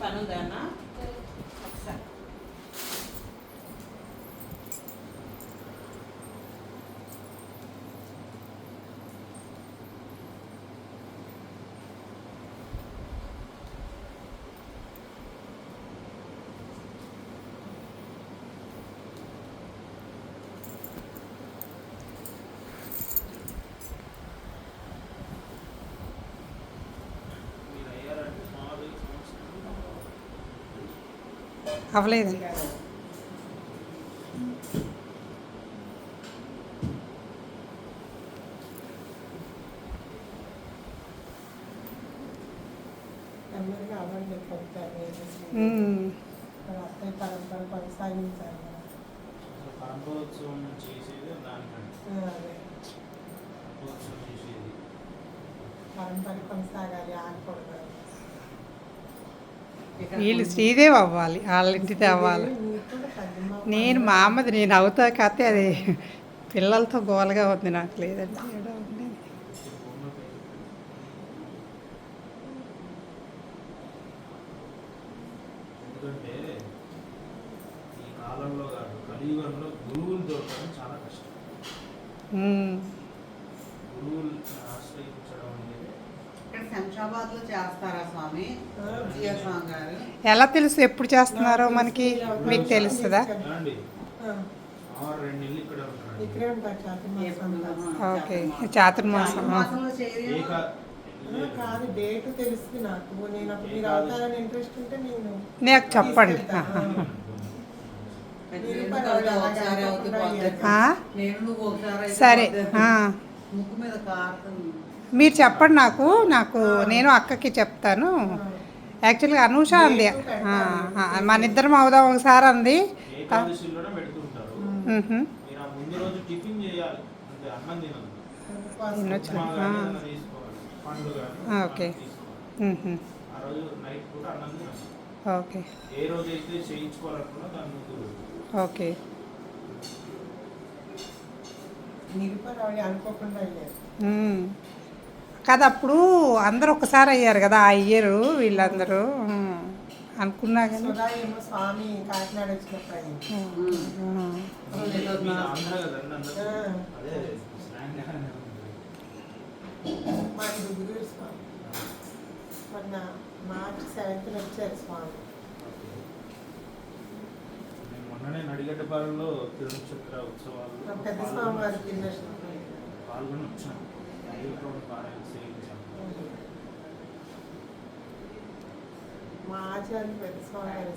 పని ఉందన్నా అవ్వలేదు. పరంపర కొనసాగించాలి. పరంపరోత్సవం చేసేది పరంపర కొనసాగాలి, ఆగకూడదు. వీళ్ళు శ్రీదేవి అవ్వాలి, వాళ్ళింటిది అవ్వాలి. నేను మా అమ్మది నేను అవుతా కాతే అది పిల్లలతో గోలగా ఉంది, నాకు లేదంటే ఏడో ఉంది. ఎందుకంటే ఈ కాలంలో కాదు, కలియుగంలో గురువులు దొరకడం చాలా కష్టం. గురువులు ఆశ్రయించడం అనేది ఇక్కడ శంషాబాద్ లో చేస్తారా స్వామి? జియో స్వామి గారు ఎలా తెలుసు ఎప్పుడు చేస్తున్నారో మనకి, మీకు తెలుస్తుందా? అండి 2 నెలలు ఇక్కడ ఉంటాడు. ఇక్కడే ఉంటారు చాతుర్మాసం. ఓకే, చాతుర్మాసం. మాసంలో చేయరు. కాదు, డేట్ తెలుస్తుంది నాకు. నేను అప్పుడు మీరు అవుతారని ఇంట్రెస్ట్ ఉంటే నేను నాకు చెప్పండి. సరే, ముక్కు మీద కారుతుంది. మీరు చెప్పండి నాకు నేను అక్కకి చెప్తాను. యాక్చువల్గా అనూష అంది, మన ఇద్దరం అవుదాం ఒకసారి అంది. ఏకాదశిలోనే పెడుతుంటారు. మీరు ఆ ముందు రోజు టిఫిన్ చేయాలి, అంటే అన్నం తినదు. ఓకే. ఆ రోజు నైట్ కూడా అన్నం తినదు. ఓకే. ఏ రోజు అయితే చేయించుకోవాలనుకున్నా దాని ముందు రోజు. ఓకే. నిరుపరాడి అనుకోకుండా అయ్యారు కదా, అప్పుడు అందరూ ఒకసారి అయ్యారు కదా ఆ ఇయర్ వీళ్ళందరూ అనుకున్నా కానీ. ఏమో స్వామి కాకినాడ వచ్చినప్పుడు అయ్యింది. మాది దుగ్గురు స్వామి. మొన్న మార్చి 7th వచ్చారు స్వామి. మొన్ననే నడిగడ్డపాలెంలో తిరునక్షత్ర ఉత్సవాలు పెద్ద స్వామి వారి పాల్గొని వచ్చాను. మా ఆచార్యులు పెద్ద స్వామి గారు